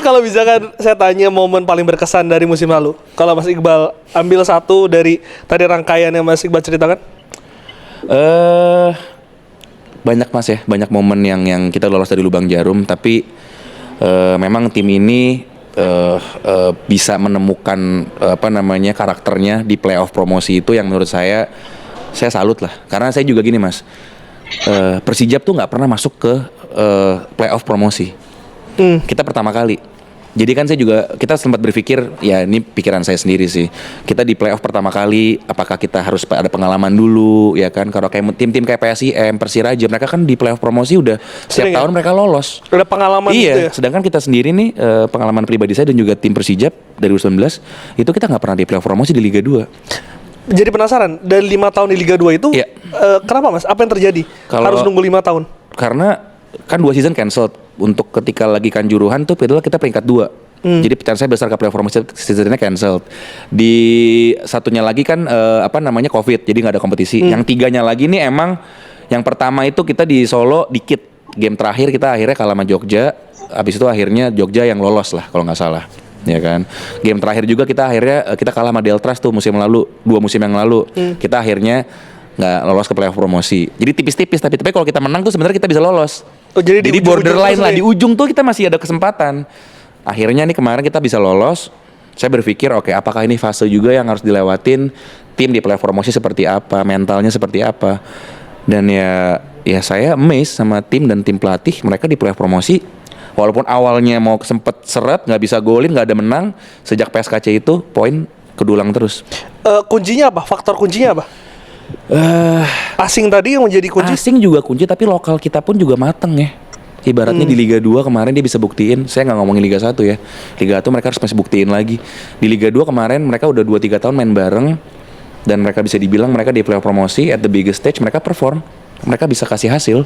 Kalau misalkan saya tanya momen paling berkesan dari musim lalu, kalau Mas Iqbal ambil satu dari tadi rangkaian yang Mas Iqbal ceritakan. Eh banyak mas ya, banyak momen yang kita lolos dari lubang jarum, tapi memang tim ini bisa menemukan karakternya di playoff promosi itu yang menurut saya salut lah. Karena saya juga gini mas, Persijap tuh nggak pernah masuk ke playoff promosi. Kita pertama kali. Jadi kan kita sempat berpikir, ya ini pikiran saya sendiri sih. Kita di playoff pertama kali, apakah kita harus ada pengalaman dulu, ya kan? Kalau kayak tim-tim kayak PSIM, Persiraja, mereka kan di playoff promosi udah setiap tahun mereka lolos. Udah pengalaman gitu ya? Sedangkan kita sendiri nih, pengalaman pribadi saya dan juga tim Persijap dari 2019, itu kita nggak pernah di playoff promosi di Liga 2. Jadi penasaran, dari 5 tahun di Liga 2 itu, kenapa mas? Apa yang terjadi? Harus nunggu 5 tahun? Karena kan 2 season cancelled. Untuk ketika lagi Kanjuruhan tuh kita peringkat 2. Jadi chance saya besar ke playoff promosi seasonnya cancelled. Di satunya lagi kan COVID, jadi nggak ada kompetisi. Yang 3-nya lagi nih emang yang pertama itu kita di Solo dikit. Game terakhir kita akhirnya kalah sama Jogja. Habis itu akhirnya Jogja yang lolos lah kalau nggak salah. Ya kan. Game terakhir juga kita kalah sama Deltras tuh musim lalu, 2 musim yang lalu. Kita akhirnya nggak lolos ke playoff promosi. Jadi tipis-tipis tapi kalau kita menang tuh sebenarnya kita bisa lolos. Oh, jadi borderline lah, di ujung tuh kita masih ada kesempatan. Akhirnya nih kemarin kita bisa lolos. Saya berpikir oke, apakah ini fase juga yang harus dilewatin tim di playoff promosi seperti apa, mentalnya seperti apa. Dan ya saya amazed sama tim dan tim pelatih, mereka di playoff promosi walaupun awalnya mau sempet seret, nggak bisa golin, nggak ada menang, sejak PSKC itu poin kedulang terus. Kuncinya apa? Faktor kuncinya apa? Asing tadi yang menjadi kunci. Asing juga kunci, tapi lokal kita pun juga mateng ya. Ibaratnya di Liga 2 kemarin dia bisa buktiin. Saya nggak ngomongin Liga 1 ya. Liga 1 mereka harus masih buktiin lagi. Di Liga 2 kemarin mereka udah 2-3 tahun main bareng, dan mereka bisa dibilang mereka di playoff promosi at the biggest stage mereka perform. Mereka bisa kasih hasil.